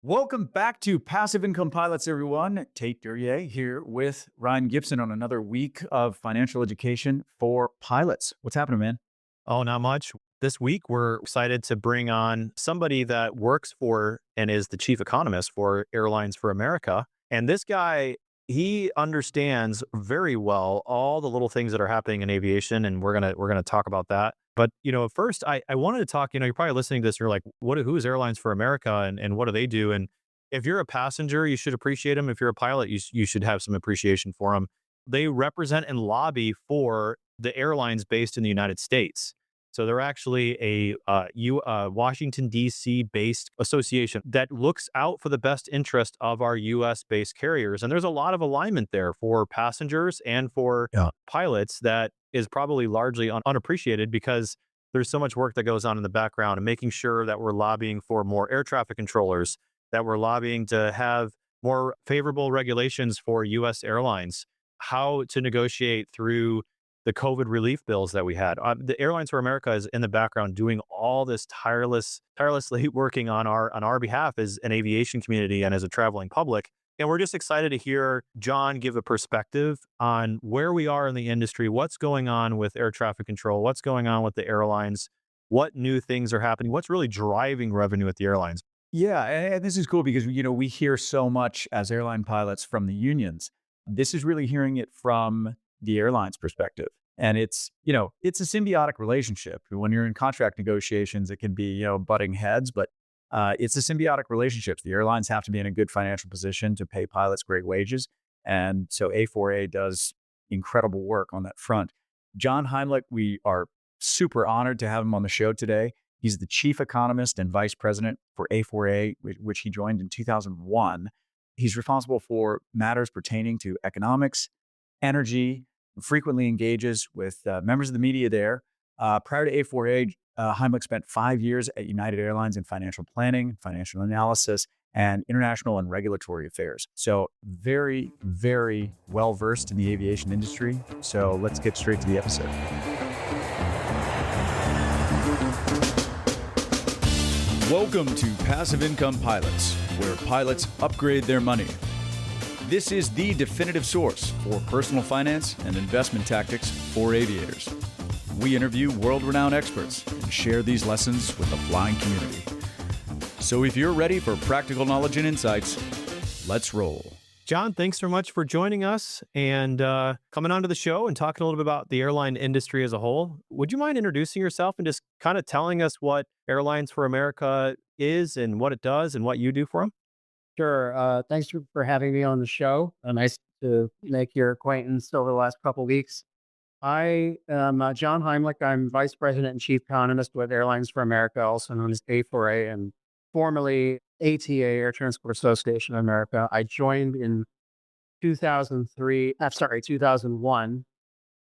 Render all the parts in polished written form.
Welcome back to Passive Income Pilots, everyone. Tait Duryea here with Ryan Gibson on another week of financial education for pilots. What's happening, man? Oh, not much. This week, we're excited to bring on somebody that works for and is the chief economist for Airlines for America. And this guy, he understands very well all the little things that are happening in aviation, and we're gonna talk about that. But first, I wanted to talk. You're probably listening to this. You're like, who is Airlines for America, and what do they do? And if you're a passenger, you should appreciate them. If you're a pilot, you should have some appreciation for them. They represent and lobby for the airlines based in the United States. So they're actually a Washington, D.C. based association that looks out for the best interest of our U.S. based carriers. And there's a lot of alignment there for passengers and for Yeah. pilots that is probably largely unappreciated because there's so much work that goes on in the background and making sure that we're lobbying for more air traffic controllers, that we're lobbying to have more favorable regulations for U.S. airlines, how to negotiate through the COVID relief bills that we had. The Airlines for America is in the background doing all this tirelessly working on our behalf as an aviation community and as a traveling public. And we're just excited to hear John give a perspective on where we are in the industry, what's going on with air traffic control, what's going on with the airlines, what new things are happening, what's really driving revenue at the airlines. Yeah, and this is cool because we hear so much as airline pilots from the unions. This is really hearing it from the airline's perspective. And it's a symbiotic relationship. When you're in contract negotiations, it can be, butting heads, but it's a symbiotic relationship. The airlines have to be in a good financial position to pay pilots great wages. And so A4A does incredible work on that front. John Heimlich, we are super honored to have him on the show today. He's the chief economist and vice president for A4A, which he joined in 2001. He's responsible for matters pertaining to economics, energy, frequently engages with members of the media there. Prior to A4A, Heimlich spent 5 years at United Airlines in financial planning, financial analysis, and international and regulatory affairs. So very, very well versed in the aviation industry. So let's get straight to the episode. Welcome to Passive Income Pilots, where pilots upgrade their money. This is the definitive source for personal finance and investment tactics for aviators. We interview world-renowned experts and share these lessons with the flying community. So if you're ready for practical knowledge and insights, let's roll. John, thanks so much for joining us and coming onto the show and talking a little bit about the airline industry as a whole. Would you mind introducing yourself and just kind of telling us what Airlines for America is and what it does and what you do for them? Sure. Thanks for having me on the show. Nice to make your acquaintance over the last couple weeks. I am John Heimlich. I'm Vice President and Chief Economist with Airlines for America, also known as A4A, and formerly ATA, Air Transport Association of America. I joined in 2001,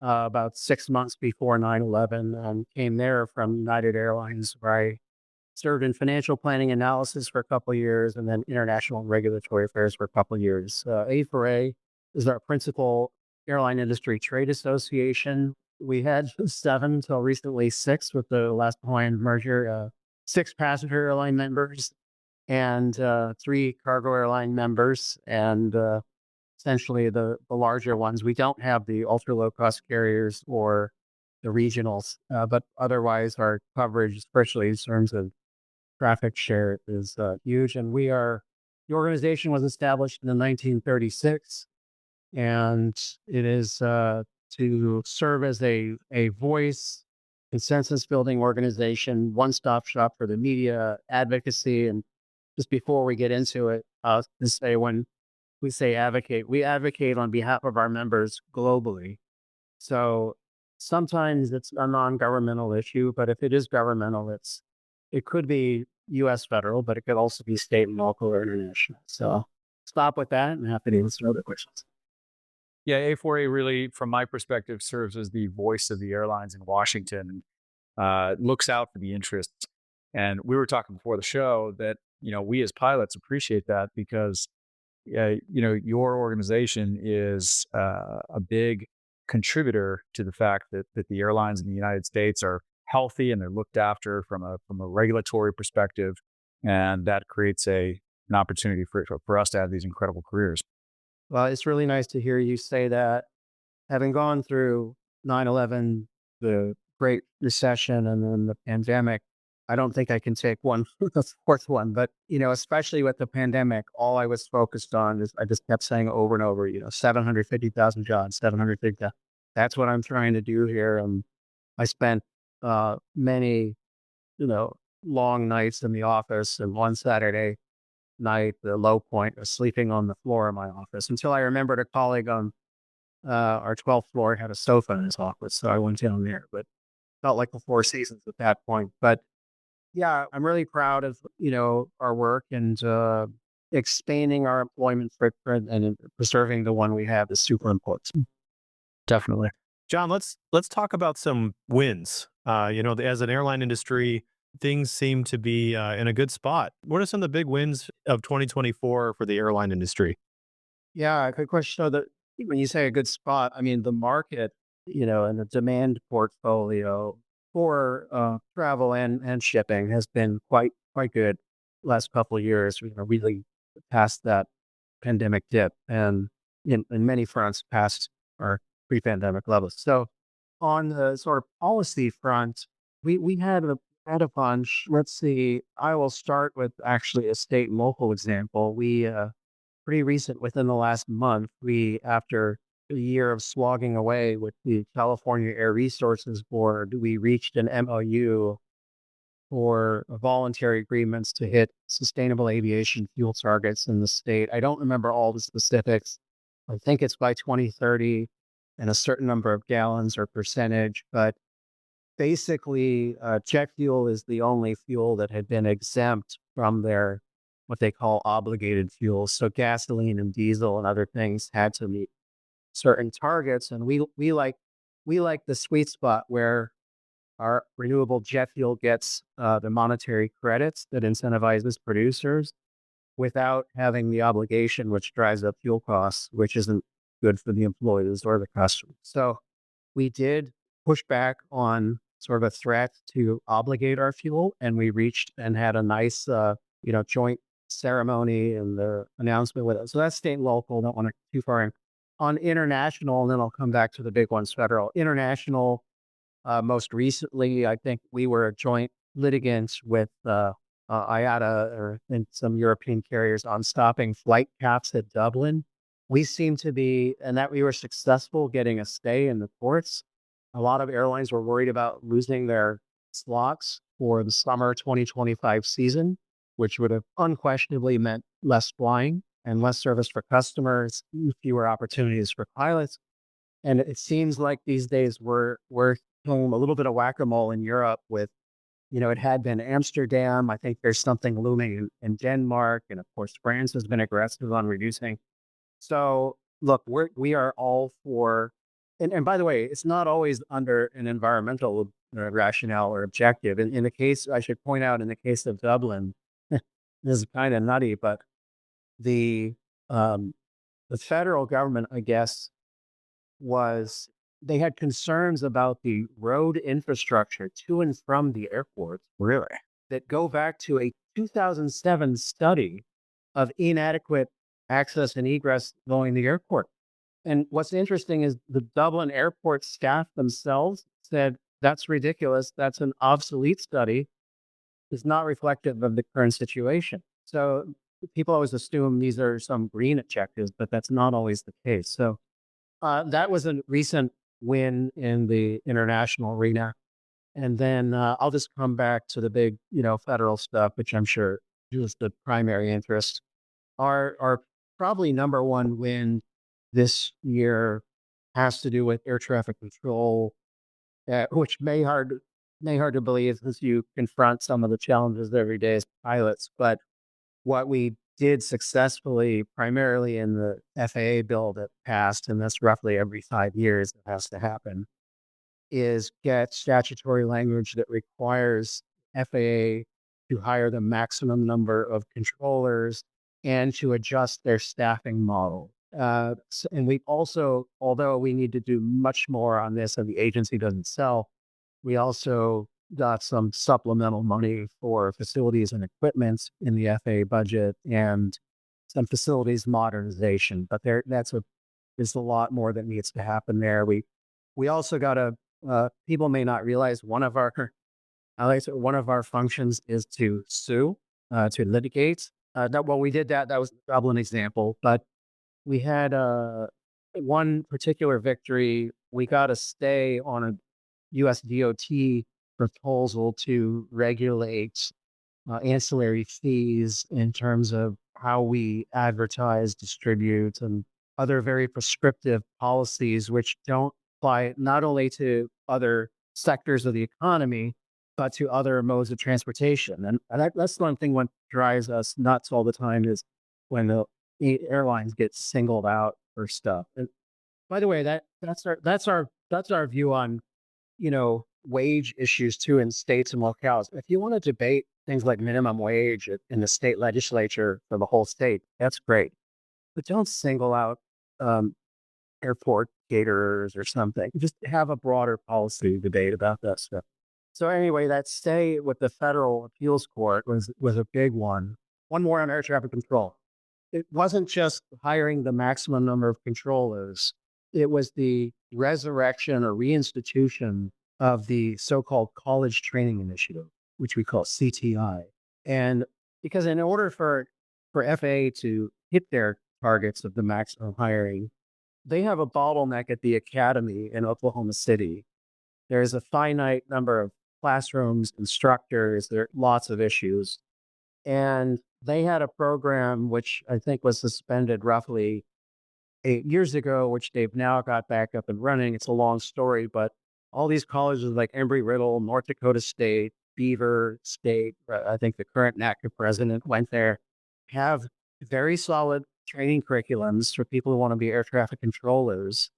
about 6 months before 9/11, and came there from United Airlines, where I served in financial planning analysis for a couple of years, and then international and regulatory affairs for a couple of years. A4A is our principal airline industry trade association. We had seven until recently six with the last Hawaiian merger, six passenger airline members and three cargo airline members, and essentially the larger ones. We don't have the ultra low cost carriers or the regionals, but otherwise our coverage, especially in terms of traffic share, is huge. And the organization was established in 1936, and it is to serve as a voice, consensus building organization, one stop shop for the media, advocacy. And just before we get into it, to say when we say advocate, we advocate on behalf of our members globally. So sometimes it's a non-governmental issue, but if it is governmental, it could be U.S. federal, but it could also be state and local or international. So stop with that and happy to answer other questions. Yeah, A4A really, from my perspective, serves as the voice of the airlines in Washington and looks out for the interests. And we were talking before the show that, we as pilots appreciate that because, your organization is a big contributor to the fact that the airlines in the United States are healthy and they're looked after from a regulatory perspective. And that creates a an opportunity for us to have these incredible careers. Well, it's really nice to hear you say that. Having gone through 9/11, the Great Recession, and then the pandemic, I don't think I can take one the fourth one. But, especially with the pandemic, all I was focused on is I just kept saying over and over, 750,000 jobs, 750,000. That's what I'm trying to do here. I spent many, you know, long nights in the office, and one Saturday night, the low point was sleeping on the floor of my office until I remembered a colleague on our 12th floor had a sofa in his office. So I went down there, but felt like the Four Seasons at that point. But yeah, I'm really proud of, our work and expanding our employment footprint and preserving the one we have is super important. Definitely. John, let's talk about some wins. As an airline industry, things seem to be in a good spot. What are some of the big wins of 2024 for the airline industry? Yeah, good question. So when you say a good spot, I mean the market, and the demand portfolio for travel and shipping has been quite good last couple of years. Really past that pandemic dip, and in many fronts past our pre-pandemic levels. So on the sort of policy front, we had a bunch. Let's see. I will start with actually a state and local example. We pretty recent within the last month, we after a year of slogging away with the California Air Resources Board, we reached an MOU for voluntary agreements to hit sustainable aviation fuel targets in the state. I don't remember all the specifics. I think it's by 2030 and a certain number of gallons or percentage, but basically, jet fuel is the only fuel that had been exempt from their what they call obligated fuels. So gasoline and diesel and other things had to meet certain targets, and we like the sweet spot where our renewable jet fuel gets the monetary credits that incentivizes producers without having the obligation, which drives up fuel costs, which isn't good for the employees or the customers. So we did push back on sort of a threat to obligate our fuel, and we reached and had a nice, joint ceremony and the announcement with it. So that's state and local. Don't want to too far in. On international, and then I'll come back to the big ones. Federal, international. Most recently, I think we were a joint litigant with IATA and some European carriers on stopping flight caps at Dublin. We seem to be, and that we were successful getting a stay in the courts. A lot of airlines were worried about losing their slots for the summer 2025 season, which would have unquestionably meant less flying and less service for customers, fewer opportunities for pilots. And it seems like these days we're doing a little bit of whack-a-mole in Europe with, it had been Amsterdam. I think there's something looming in Denmark, and of course France has been aggressive on reducing. So look, we are all for, and by the way, it's not always under an environmental rationale or objective. In the case, I should point out, in the case of Dublin, this is kind of nutty, but the um, the federal government, I guess, was they had concerns about the road infrastructure to and from the airport Really? that go back to a 2007 study of inadequate access and egress going to the airport. And what's interesting is the Dublin airport staff themselves said, that's ridiculous. That's an obsolete study. It's not reflective of the current situation. So people always assume these are some green objectives, but that's not always the case. So that was a recent win in the international arena. And then I'll just come back to the big, federal stuff, which I'm sure is the primary interest. Our probably number one win this year has to do with air traffic control, which may hard to believe as you confront some of the challenges every day as pilots. But what we did successfully, primarily in the FAA bill that passed, and that's roughly every 5 years it has to happen, is get statutory language that requires FAA to hire the maximum number of controllers and to adjust their staffing model. And we also, although we need to do much more on this and the agency doesn't sell, we also got some supplemental money for facilities and equipment in the FAA budget and some facilities modernization. But there's a lot more that needs to happen there. We also got to people may not realize one of our functions is to sue, to litigate. Well, we did that. That was the Dublin example, but we had one particular victory. We got a stay on a U.S. DOT proposal to regulate ancillary fees in terms of how we advertise, distribute, and other very prescriptive policies, which don't apply not only to other sectors of the economy, but to other modes of transportation. And that's one thing what drives us nuts all the time is when the airlines get singled out for stuff. And by the way, that's our view on wage issues too in states and locales. If you want to debate things like minimum wage in the state legislature for the whole state, that's great. But don't single out um, airport caterers or something. Just have a broader policy debate about that stuff. So anyway, that stay with the federal appeals court was a big one. One more on air traffic control. It wasn't just hiring the maximum number of controllers. It was the resurrection or reinstitution of the so-called College Training Initiative, which we call CTI. And because in order for FAA to hit their targets of the maximum hiring, they have a bottleneck at the academy in Oklahoma City. There's a finite number of classrooms, instructors, there are lots of issues. And they had a program which I think was suspended roughly 8 years ago, which they've now got back up and running. It's a long story, but all these colleges like Embry-Riddle, North Dakota State, Beaver State, I think the current NACA president went there, have very solid training curriculums for people who want to be air traffic controllers.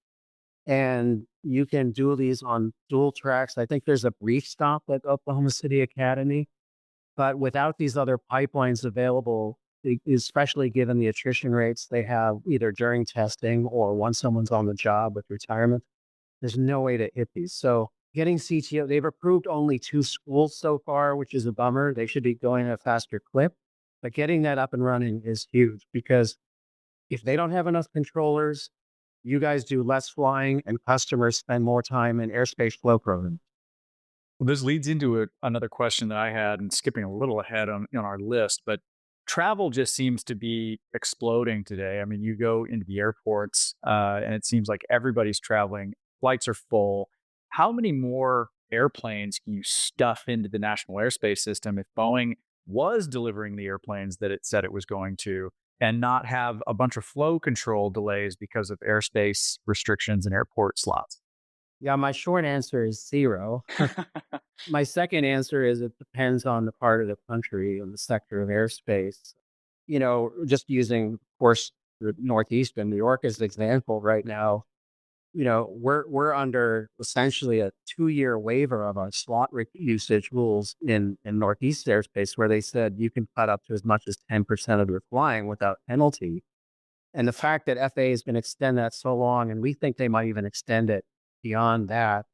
And you can do these on dual tracks. I think there's a brief stop at Oklahoma City Academy, but without these other pipelines available, especially given the attrition rates they have either during testing or once someone's on the job with retirement, there's no way to hit these. So getting CTO, they've approved only 2 schools so far, which is a bummer. They should be going at a faster clip. But getting that up and running is huge because if they don't have enough controllers, you guys do less flying and customers spend more time in airspace flow programs. Well, this leads into another question that I had, and skipping a little ahead on our list, but travel just seems to be exploding today. I mean, you go into the airports, and it seems like everybody's traveling. Flights are full. How many more airplanes can you stuff into the national airspace system if Boeing was delivering the airplanes that it said it was going to, and not have a bunch of flow control delays because of airspace restrictions and airport slots? Yeah, my short answer is zero. My second answer is it depends on the part of the country and the sector of airspace. Just using, of course, the Northeast and New York as an example right now, we're under essentially a 2-year waiver of our usage rules in Northeast airspace, where they said you can cut up to as much as 10% of your flying without penalty. And the fact that FAA is going to extend that so long, and we think they might even extend it beyond that,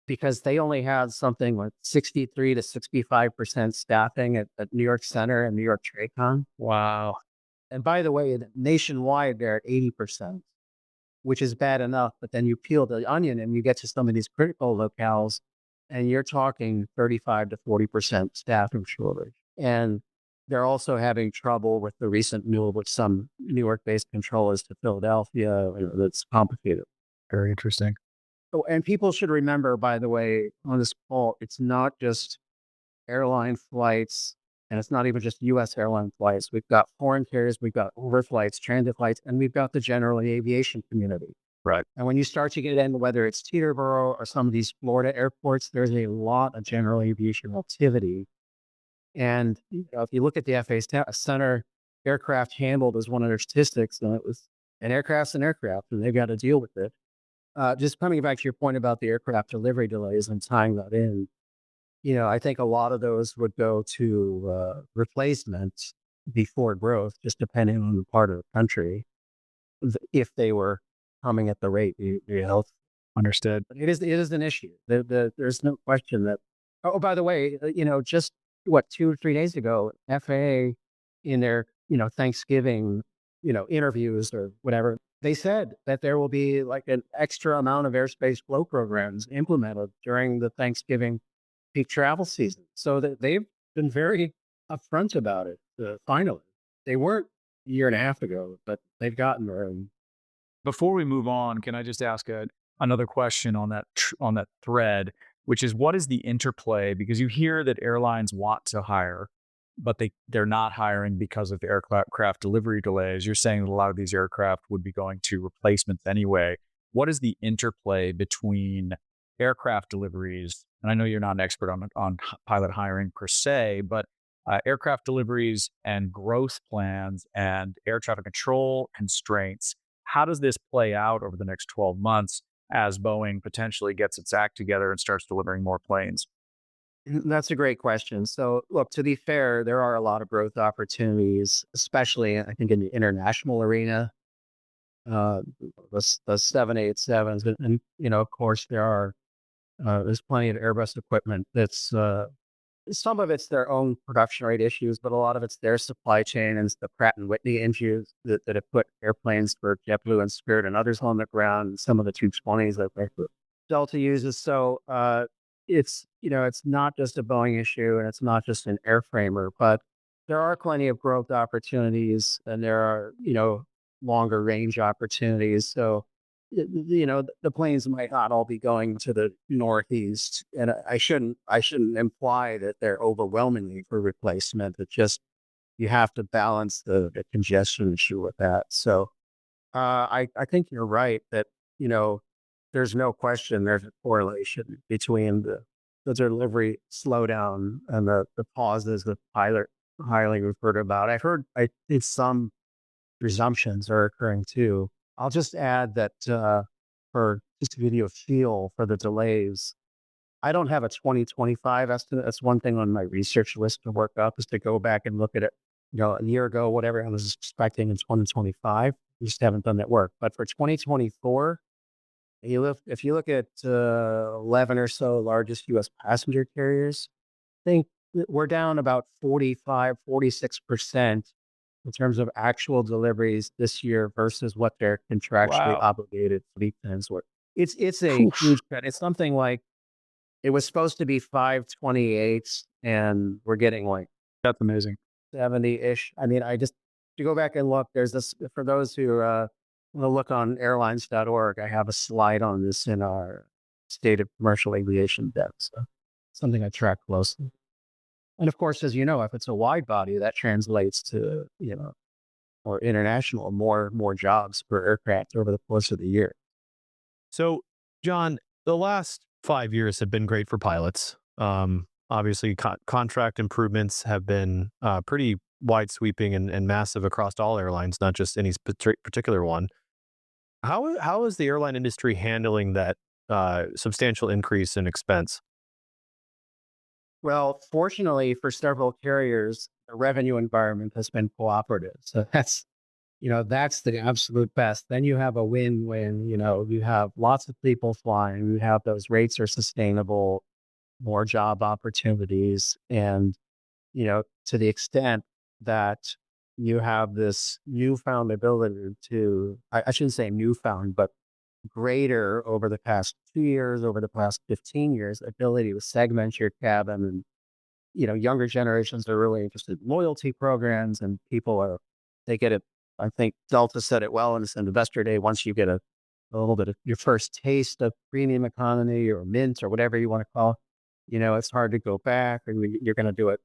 because they only have something like 63 to 65% staffing at New York Center and New York TRACON. Wow. And by the way, nationwide, they're at 80%, which is bad enough. But then you peel the onion and you get to some of these critical locales, and you're talking 35 to 40% staffing shortage. And they're also having trouble with the recent move with some New York-based controllers to Philadelphia. That's complicated. Very interesting. Oh, and people should remember, by the way, on this call, it's not just airline flights, and it's not even just U.S. airline flights. We've got foreign carriers, we've got overflights, transit flights, and we've got the general aviation community. Right. And when you start to get in, whether it's Teterboro or some of these Florida airports, there's a lot of general aviation activity. And if you look at the FAA center, aircraft handled as one of their statistics, and it was an aircraft's an aircraft, and they've got to deal with it. Just coming back to your point about the aircraft delivery delays and tying that in, I think a lot of those would go to replacements before growth, just depending on the part of the country, if they were coming at the rate you. Understood. But it is an issue. There's no question that Oh, by the way, just what, 2 or 3 days ago, FAA in their, Thanksgiving, interviews or whatever, they said that there will be like an extra amount of airspace flow programs implemented during the Thanksgiving peak travel season. So that they've been very upfront about it, finally. They weren't a year and a half ago, but they've gotten there. And Before we move on, can I just ask another question on on that thread, which is what is the interplay? Because you hear that airlines want to hire, but they're not hiring because of aircraft delivery delays. You're saying that a lot of these aircraft would be going to replacements anyway. What is the interplay between aircraft deliveries? And I know you're not an expert on pilot hiring per se, but aircraft deliveries and growth plans and air traffic control constraints, how does this play out over the next 12 months as Boeing potentially gets its act together and starts delivering more planes? that's a great question. So, look, to be fair, there are a lot of growth opportunities, especially I think in the international arena. Uh, the 787s, and of course, there's plenty of Airbus equipment that's some of it's their own production rate issues, but a lot of it's their supply chain and it's the Pratt and Whitney issues that have put airplanes for JetBlue and Spirit and others on the ground. And some of the 220s that Delta uses. So it's not just a Boeing issue and it's not just an airframer, but there are plenty of growth opportunities and there are longer range opportunities. So the planes might not all be going to the Northeast, and I shouldn't imply that they're overwhelmingly for replacement. It's just you have to balance the congestion issue with that. So I think you're right that you know there's no question there's a correlation between the delivery slowdown and the pauses that pilot highly referred about. I think some resumptions are occurring too. I'll just add that for just to give you a feel for the delays, I don't have a 2025 estimate. That's one thing on my research list to work up is to go back and look at it, a year ago, whatever I was expecting in 2025. We just haven't done that work. But for 2024, if you look at 11 or so largest US passenger carriers, I think we're down about 46% in terms of actual deliveries this year versus what their contractually Wow. obligated fleet plans were. It's a Oof. huge cut. It's something like it was supposed to be 528 and we're getting like That's amazing. 70-ish. I mean, I just to go back and look, there's this for those who want to look on airlines.org, I have a slide on this in our state of commercial aviation debt. So something I track closely. And of course, as you know, if it's a wide body, that translates to, or international, more jobs per aircraft over the course of the year. So, John, the last 5 years have been great for pilots. Obviously, contract improvements have been pretty wide sweeping and massive across all airlines, not just any particular one. How is the airline industry handling that substantial increase in expense? Well, fortunately for several carriers, the revenue environment has been cooperative. So that's the absolute best. Then you have a win-win. You have lots of people flying. You have those rates are sustainable, more job opportunities, and to the extent that you have this newfound ability to, I shouldn't say newfound, but greater over the past 2 years, over the past 15 years, ability to segment your cabin. And, younger generations are really interested in loyalty programs and they get it. I think Delta said it well in this Investor Day. Once you get a little bit of your first taste of premium economy or mint or whatever you want to call it, it's hard to go back and you're going to do it.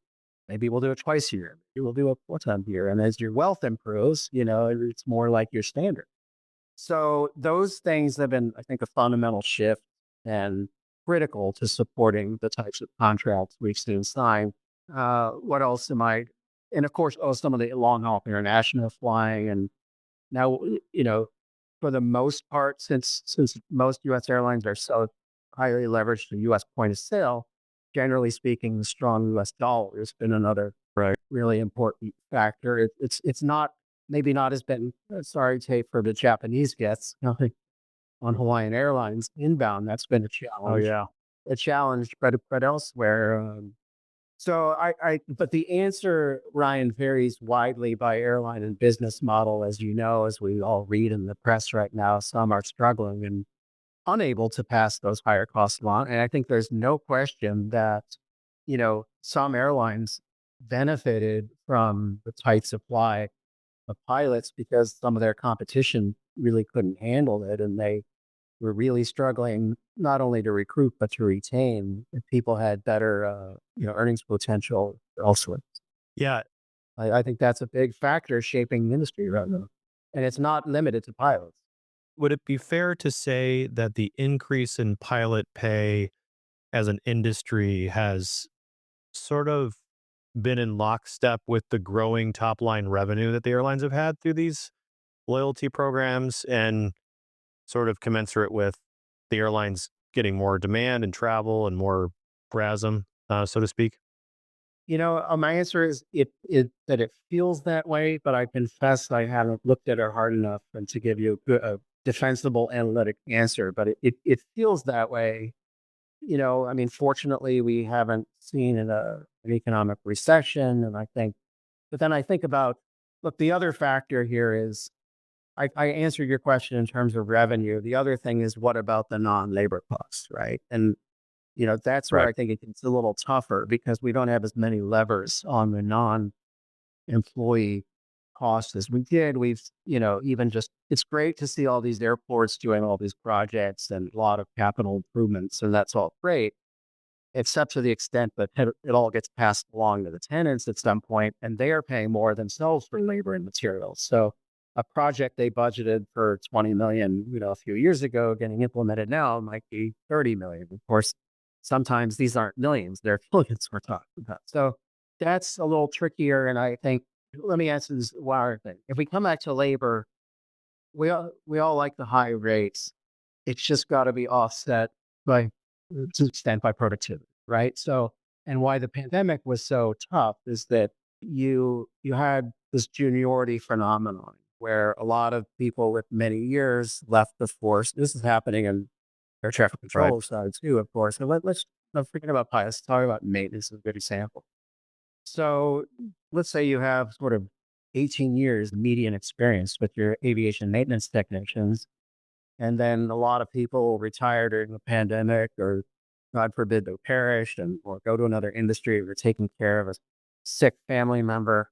Maybe we'll do it twice a year. Maybe we'll do it 4 times a year. And as your wealth improves, it's more like your standard. So those things have been, I think, a fundamental shift and critical to supporting the types of contracts we've seen signed. What else am I? And of course, some of the long haul international flying. And now, for the most part, since most U.S. airlines are so highly leveraged to U.S. point of sale, generally speaking, the strong U.S. dollar has been another Right. really important factor. It's not maybe not as been sorry, Tate, for the Japanese guests on Hawaiian Airlines inbound. That's been a Oh challenge. yeah. a challenge, but elsewhere. But the answer, Ryan, varies widely by airline and business model, as you know, as we all read in the press right now. Some are struggling and unable to pass those higher costs along. And I think there's no question that, some airlines benefited from the tight supply of pilots because some of their competition really couldn't handle it. And they were really struggling not only to recruit, but to retain if people had better, earnings potential elsewhere. Yeah. I think that's a big factor shaping the industry right now. And it's not limited to pilots. Would it be fair to say that the increase in pilot pay as an industry has sort of been in lockstep with the growing top line revenue that the airlines have had through these loyalty programs and sort of commensurate with the airlines getting more demand and travel and more PRASM, so to speak? My answer is that it feels that way, but I confess I haven't looked at it hard enough and to give you a defensible analytic answer. But it feels that way. I mean, fortunately, we haven't seen an economic recession, and but then I think about, look, the other factor here is I answered your question in terms of revenue. The other thing is, what about the non-labor costs, right? And that's where Right. I think it gets a little tougher because we don't have as many levers on the non-employee costs as we did. Even just, it's great to see all these airports doing all these projects and a lot of capital improvements, and that's all great, except to the extent that it all gets passed along to the tenants at some point, and they are paying more themselves for labor and materials. So a project they budgeted for 20 million, a few years ago, getting implemented now might be 30 million. Of course, sometimes these aren't millions, they're billions we're talking about. So that's a little trickier. And I think, let me answer this wider thing. If we come back to labor, we all like the high rates. It's just got to be offset by, to an extent, by productivity, right? So, and why the pandemic was so tough is that you had this juniority phenomenon where a lot of people with many years left the force. This is happening in air traffic Right. control side too, of course. And let's not forget about pilots. Talk about maintenance is a good example. So let's say you have sort of 18 years median experience with your aviation maintenance technicians, and then a lot of people retire during the pandemic, or God forbid, they perish and or go to another industry, or taking care of a sick family member.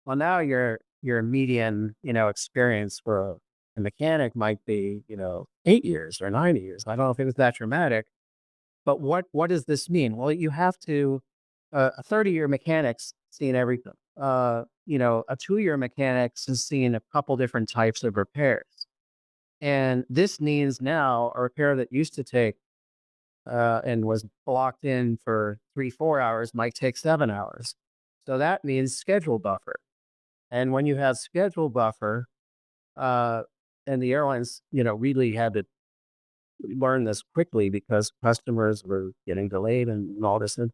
Well, now your median, experience for a mechanic might be, 8 years or 9 years. I don't know if it was that dramatic, but what does this mean? Well, you have to a 30-year mechanic's seen everything. A 2-year mechanic's has seen a couple different types of repairs. And this means now a repair that used to take and was blocked in for 3, 4 hours might take 7 hours. So that means schedule buffer. And when you have schedule buffer, uh, and the airlines, really had to learn this quickly because customers were getting delayed and all this. And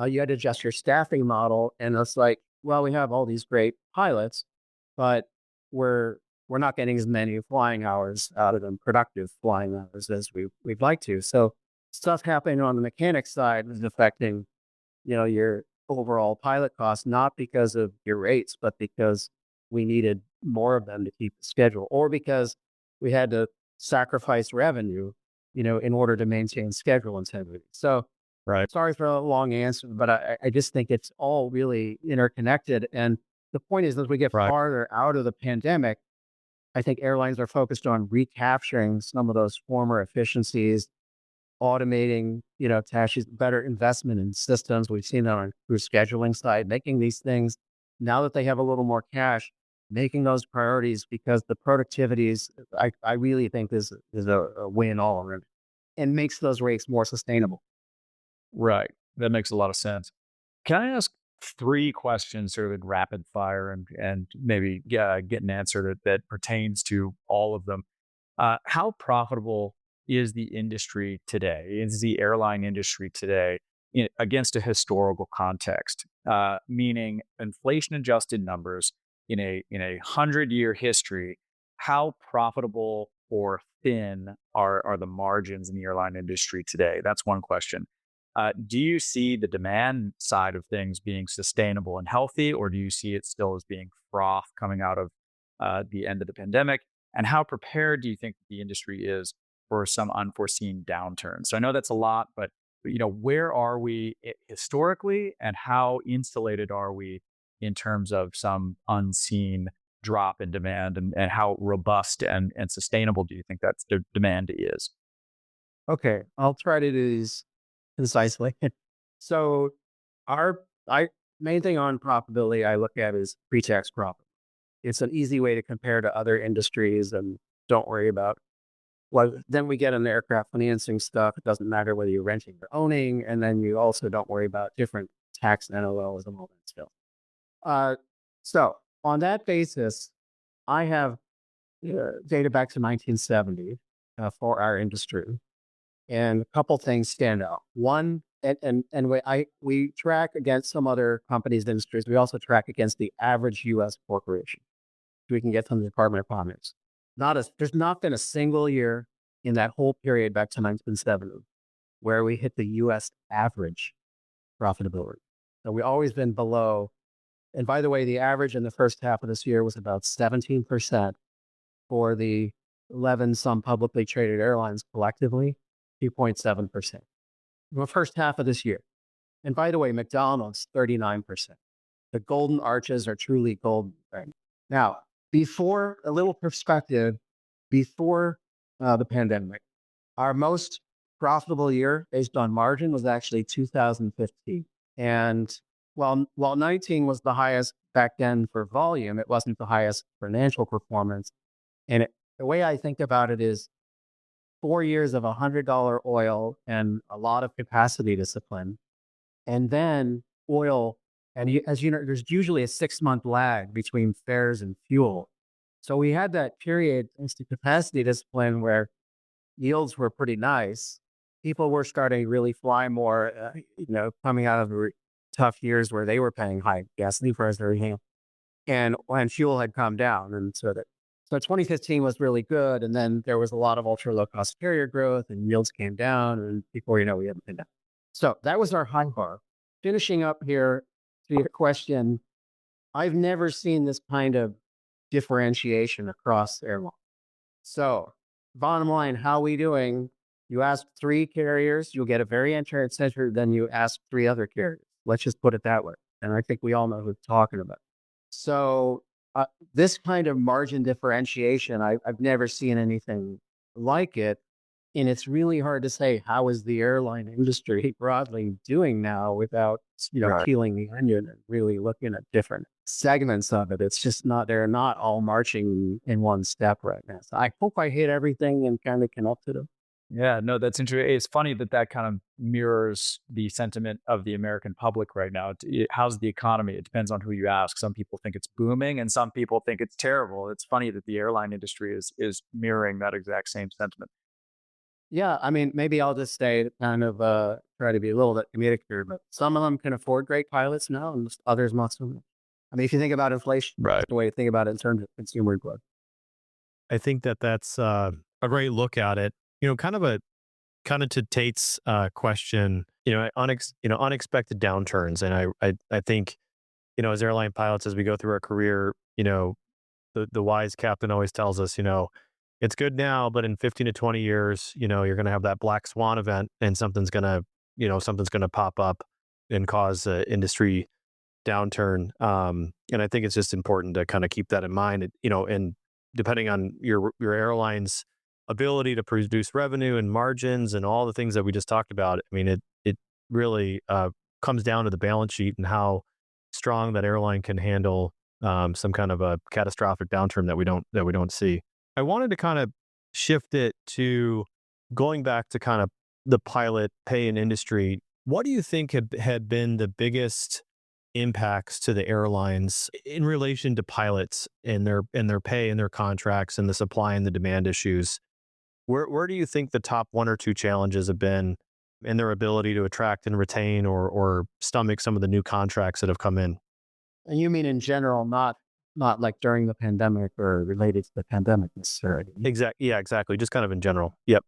you had to adjust your staffing model. And it's like, well, we have all these great pilots, but we're we're not getting as many flying hours out of them, productive flying hours as we'd like to. So stuff happening on the mechanic side is affecting, your overall pilot costs, not because of your rates, but because we needed more of them to keep the schedule, or because we had to sacrifice revenue, in order to maintain schedule integrity. So Right. sorry for a long answer, but I just think it's all really interconnected. And the point is, as we get Right. farther out of the pandemic, I think airlines are focused on recapturing some of those former efficiencies, automating, tasks, better investment in systems. We've seen that on crew scheduling side, making these things, now that they have a little more cash, making those priorities, because the productivities, I really think is a win all around, and makes those rates more sustainable. Right. That makes a lot of sense. Can I ask three questions sort of in rapid fire and maybe get an answer that pertains to all of them? How profitable is the industry today? Is the airline industry today against a historical context? Meaning inflation adjusted numbers in a 100-year history. How profitable or thin are the margins in the airline industry today? That's one question. Do you see the demand side of things being sustainable and healthy, or do you see it still as being froth coming out of the end of the pandemic? And how prepared do you think the industry is for some unforeseen downturn? So I know that's a lot, but where are we historically, and how insulated are we in terms of some unseen drop in demand, and how robust and sustainable do you think that the demand is? Okay, I'll try to do these concisely. So our I main thing on profitability I look at is pre-tax profit. It's an easy way to compare to other industries and don't worry about well, then we get an aircraft financing stuff. It doesn't matter whether you're renting or owning, and then you also don't worry about different tax NOLs and all that stuff. Uh, so on that basis, I have data back to 1970 for our industry, and a couple things stand out. One, we track against some other companies' industries. We also track against the average U.S. corporation. We can get from the Department of Commerce. There's not been a single year in that whole period back to 1970 where we hit the U.S. average profitability. So we always been below. And by the way, the average in the first half of this year was about 17% for the 11 some publicly traded airlines collectively, 2.7% in the first half of this year. And by the way, McDonald's, 39%. The golden arches are truly golden. Right? Now, before a little perspective, before the pandemic, our most profitable year based on margin was actually 2015. And while 19 was the highest back then for volume, it wasn't the highest financial performance. And the way I think about it is 4 years of $100 oil and a lot of capacity discipline. And then oil, and as you know, there's usually a 6-month lag between fares and fuel. So we had that period, thanks to capacity discipline, where yields were pretty nice. People were starting to really fly more, coming out of the tough years where they were paying high gasoline prices, and when fuel had come down. And so 2015 was really good. And then there was a lot of ultra low cost carrier growth and yields came down, and before you know, we haven't been down. So that was our high bar. Finishing up here to your question, I've never seen this kind of differentiation across airlines. So bottom line, how are we doing? You ask 3 carriers, you'll get a very answer. Then you ask 3 other carriers. Let's just put it that way. And I think we all know who we're talking about. So this kind of margin differentiation, I've never seen anything like it. And it's really hard to say how is the airline industry broadly doing now without, Right. peeling the onion and really looking at different segments of it. It's just not, they're not all marching in one step right now. So I hope I hit everything and kind of connected them. Yeah, no, that's interesting. It's funny that that kind of mirrors the sentiment of the American public right now. How's the economy? It depends on who you ask. Some people think it's booming, and some people think it's terrible. It's funny that the airline industry is mirroring that exact same sentiment. Yeah, I mean, maybe I'll just say kind of try to be a little bit comedic here, but some of them can afford great pilots now, and others must. I mean, if you think about inflation, Right. that's the way to think about it in terms of consumer growth. I think that that's a great look at it. Kind of to Tate's question. Unexpected downturns, and I think as airline pilots, as we go through our career, the wise captain always tells us, it's good now, but in 15 to 20 years, you're going to have that black swan event, and something's going to pop up and cause industry downturn. And I think it's just important to kind of keep that in mind. And depending on your airline's ability to produce revenue and margins and all the things that we just talked about, I mean, it really comes down to the balance sheet and how strong that airline can handle some kind of a catastrophic downturn that we don't see. I wanted to kind of shift it to going back to kind of the pilot pay and industry. What do you think had been the biggest impacts to the airlines in relation to pilots and their pay and their contracts and the supply and the demand issues? Where do you think the top 1 or 2 challenges have been in their ability to attract and retain or stomach some of the new contracts that have come in? And you mean in general, not not like during the pandemic or related to the pandemic necessarily. Yeah, exactly. Just kind of in general. Yep.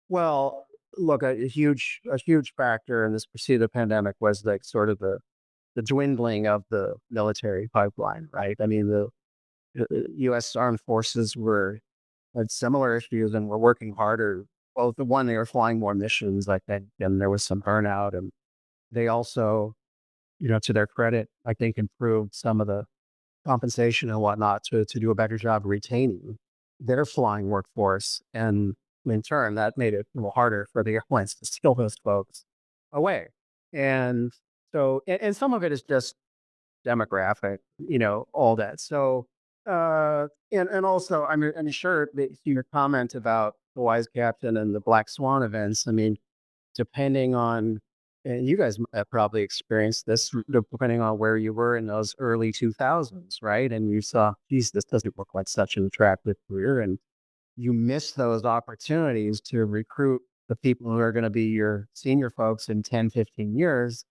Well, look, a huge factor in this pursuit of the pandemic was like sort of the dwindling of the military pipeline, right? I mean, the U.S. Armed Forces had similar issues and were working harder. Well, the one they were flying more missions, like that, and there was some burnout, and they also, to their credit, I think improved some of the compensation and whatnot to do a better job retaining their flying workforce. And in turn, that made it a little harder for the airlines to steal those folks away. And so, and some of it is just demographic, all that. So, and also, I'm sure that your comment about the wise captain and the black swan events. I mean, depending on, and you guys have probably experienced this, depending on where you were in those early 2000s, right? And you saw, geez, this doesn't look like such an attractive career. And you miss those opportunities to recruit the people who are going to be your senior folks in 10, 15 years,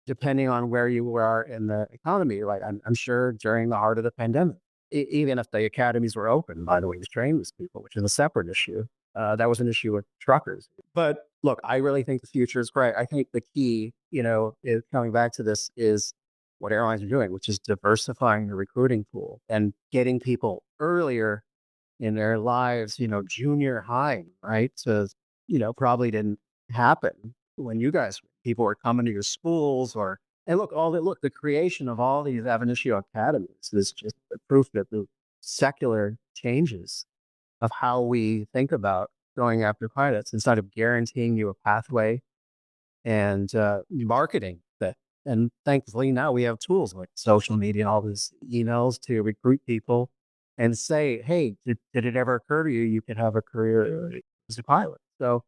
depending on where you are in the economy. Like I'm sure during the heart of the pandemic, even if the academies were open, by the way, to train these people, which is a separate issue, that was an issue with truckers. But look, I really think the future is great. I think the key, is coming back to this is what airlines are doing, which is diversifying the recruiting pool and getting people earlier in their lives, junior high, right? So, probably didn't happen when you guys, people were coming to your schools and the creation of all these ab initio academies is just the proof that the secular changes of how we think about going after pilots instead of guaranteeing you a pathway and marketing that. And thankfully now we have tools like social media and all these emails to recruit people and say, hey, did it ever occur to you you could have a career as a pilot? So,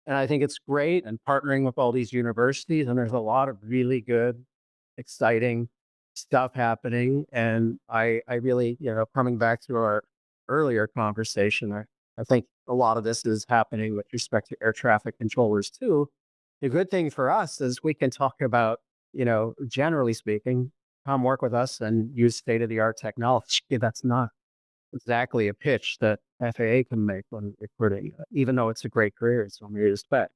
and I think it's great and partnering with all these universities, and there's a lot of really good, exciting stuff happening. And I really, coming back to our earlier conversation, I think a lot of this is happening with respect to air traffic controllers too. The good thing for us is we can talk about, generally speaking, come work with us and use state of the art technology. That's not exactly a pitch that FAA can make when recruiting, even though it's a great career in so many respects.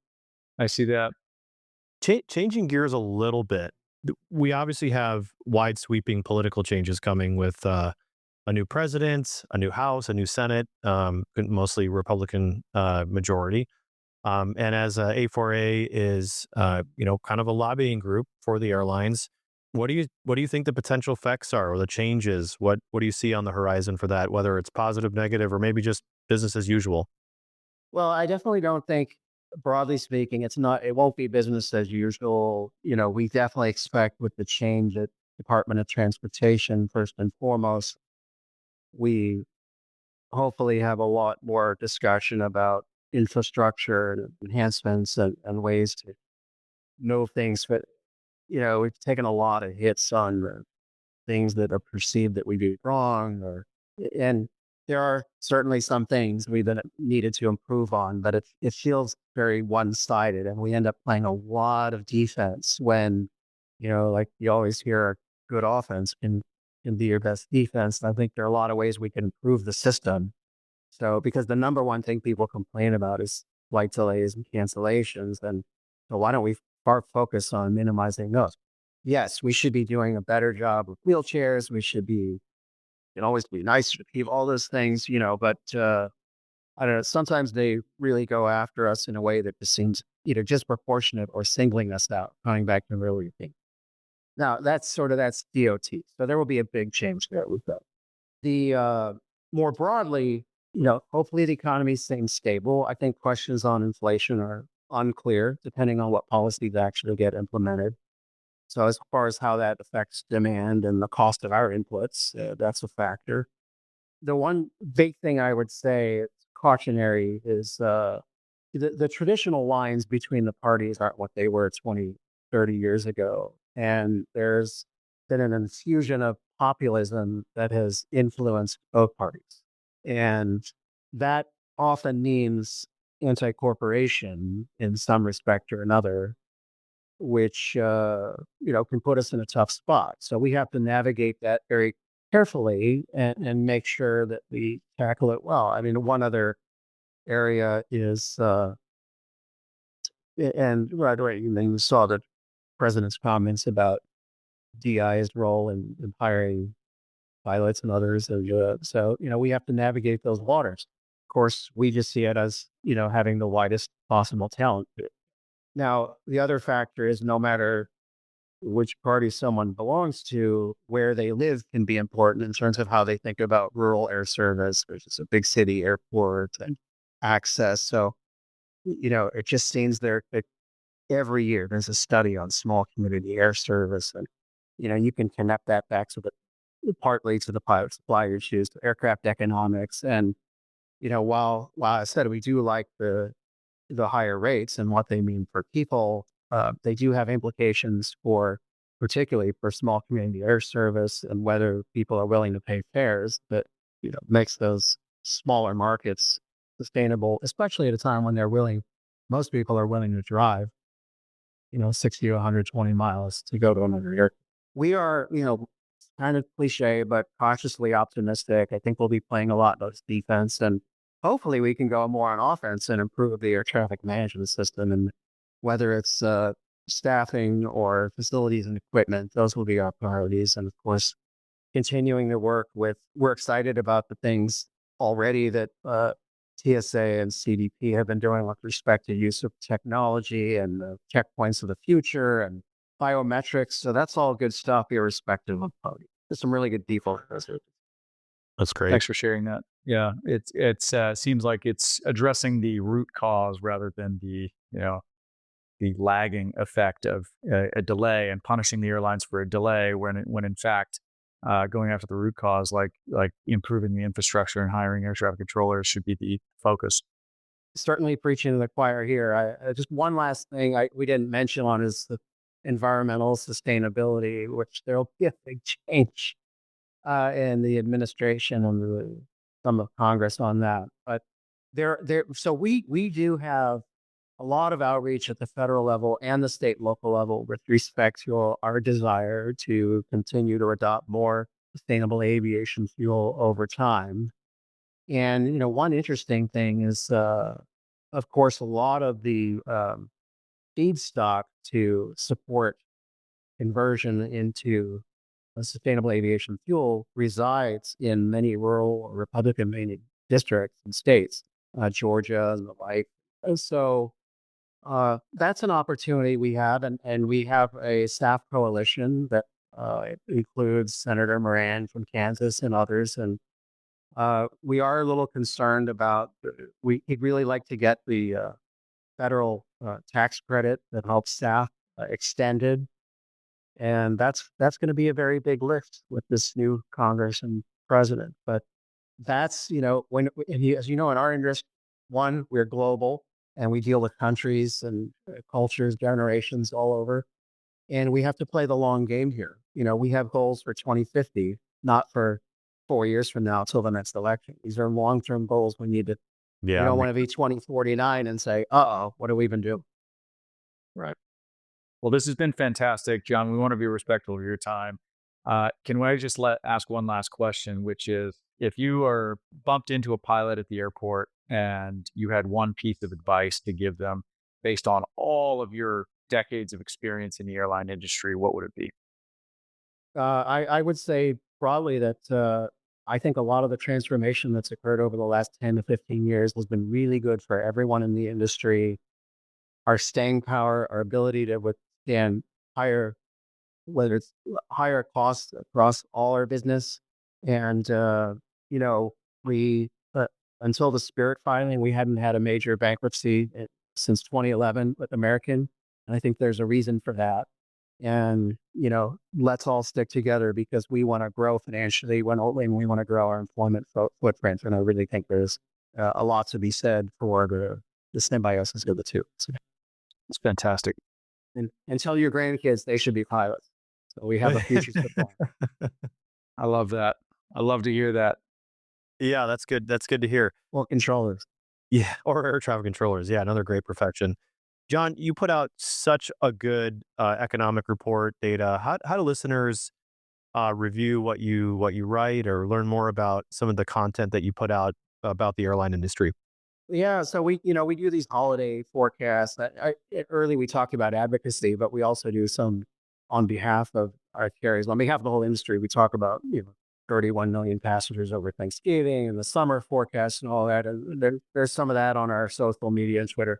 I see that. Changing gears a little bit, we obviously have wide sweeping political changes coming with a new president, a new House, a new Senate, mostly Republican majority. And as A4A is, kind of a lobbying group for the airlines, what do you think the potential effects are or the changes? What do you see on the horizon for that? Whether it's positive, negative, or maybe just business as usual? Well, I definitely don't think, broadly speaking, it won't be business as usual. We definitely expect with the change at Department of Transportation, first and foremost, we hopefully have a lot more discussion about infrastructure and enhancements and ways to know things. But, we've taken a lot of hits on the things that are perceived that we do wrong and there are certainly some things we've been needed to improve on, but it feels very one-sided and we end up playing a lot of defense when, like you always hear, good offense can be your best defense. And I think there are a lot of ways we can improve the system. So because the number one thing people complain about is flight delays and cancellations, and so why don't we focus on minimizing those? Yes, we should be doing a better job with wheelchairs. We should be, can always be nicer to people, all those things, but I don't know. Sometimes they really go after us in a way that just seems either disproportionate or singling us out, going back to the earlier thing. Now, that's DOT. So there will be a big change there with that. The more broadly, hopefully the economy stays stable. I think questions on inflation are unclear, depending on what policies actually get implemented. So as far as how that affects demand and the cost of our inputs, that's a factor. The one big thing I would say is cautionary is the traditional lines between the parties aren't what they were 20, 30 years ago. And there's been an infusion of populism that has influenced both parties. And that often means anti corporation in some respect or another, which can put us in a tough spot. So we have to navigate that very carefully and make sure that we tackle it well. I mean, one other area is, and right away, you saw the president's comments about DI's role in hiring pilots and others. So, we have to navigate those waters. Of course, we just see it as, having the widest possible talent. Now, the other factor is no matter which party someone belongs to, where they live can be important in terms of how they think about rural air service versus a big city airport and access. So, it just seems that every year there's a study on small community air service. And, you can connect that back to partly to the pilot supply issues, to aircraft economics. And, while I said we do like the higher rates and what they mean for people, they do have implications for, particularly for small community air service and whether people are willing to pay fares that, makes those smaller markets sustainable, especially at a time when most people are willing to drive, 60 to 120 miles to go to another air. We are, kind of cliche, but cautiously optimistic. I think we'll be playing a lot of defense, and hopefully we can go more on offense and improve the air traffic management system. And whether it's staffing or facilities and equipment, those will be our priorities. And of course, continuing to we're excited about the things already that TSA and CDP have been doing with respect to use of technology and the checkpoints of the future and biometrics. So that's all good stuff, irrespective of party. There's some really good default measures. That's great. Thanks for sharing that. Yeah, it's seems like it's addressing the root cause rather than the lagging effect of a delay and punishing the airlines for a delay when in fact going after the root cause, like improving the infrastructure and hiring air traffic controllers, should be the focus. Certainly preaching to the choir here. Just one last thing we didn't mention on is the environmental sustainability, which there'll be a big change in the administration and some of Congress on that. But so we do have a lot of outreach at the federal level and the state and local level with respect to our desire to continue to adopt more sustainable aviation fuel over time. And one interesting thing is, of course, a lot of the feedstock to support conversion into a sustainable aviation fuel resides in many rural or Republican districts and states, Georgia and the like. And so that's an opportunity we have, and we have a staff coalition that it includes Senator Moran from Kansas and others. And we are a little concerned about, we'd really like to get the federal tax credit that helps staff extended. And that's going to be a very big lift with this new Congress and president. But that's, as in our industry, one, we're global and we deal with countries and cultures, generations all over. And we have to play the long game here. We have goals for 2050, not for 4 years from now till the next election. These are long-term goals. We Yeah. don't want to be 2049 and say, what do we even do? Right. Well, this has been fantastic, John. We want to be respectful of your time. Can I just ask one last question, which is, if you are bumped into a pilot at the airport and you had one piece of advice to give them based on all of your decades of experience in the airline industry, what would it be? I would say probably that I think a lot of the transformation that's occurred over the last 10 to 15 years has been really good for everyone in the industry. Our staying power, our ability to withstand higher, whether it's higher costs across all our business. And, we, until the Spirit filing, we hadn't had a major bankruptcy since 2011 with American. And I think there's a reason for that. And, let's all stick together because we want to grow financially and we want to grow our employment footprint. And I really think there's a lot to be said for the symbiosis of the two. So, It's fantastic. and tell your grandkids they should be pilots. So we have a future supply. I love that. I love to hear that. Yeah, that's good. That's good to hear. Well, controllers. Yeah, or air traffic controllers. Yeah, another great profession. John, you put out such a good economic report data. How do listeners review what you write or learn more about some of the content that you put out about the airline industry? Yeah, so we do these holiday forecasts. Early we talked about advocacy, but we also do some on behalf of our carriers. On behalf of the whole industry, we talk about 31 million passengers over Thanksgiving and the summer forecast and all that. And there's some of that on our social media and Twitter.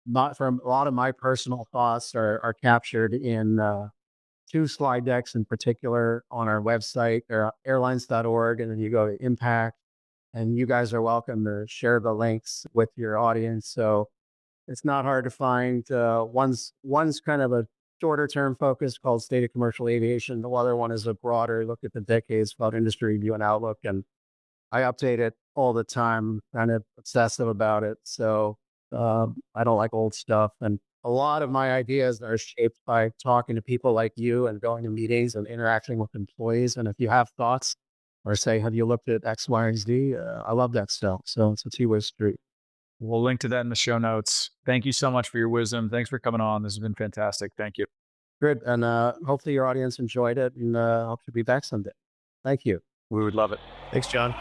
Not from a lot of my personal thoughts are captured in two slide decks in particular on our website, airlines.org, and then you go to impact, and you guys are welcome to share the links with your audience. So it's not hard to find. One's kind of a shorter term focus called State of Commercial Aviation. The other one is a broader look at the decades about industry review and outlook. And I update it all the time, kind of obsessive about it. So I don't like old stuff. And a lot of my ideas are shaped by talking to people like you and going to meetings and interacting with employees. And if you have thoughts or say, have you looked at X, Y, and Z? I love that stuff. So it's a two-way street. We'll link to that in the show notes. Thank you so much for your wisdom. Thanks for coming on. This has been fantastic. Thank you. Good. And hopefully your audience enjoyed it, and hope to be back someday. Thank you. We would love it. Thanks, John.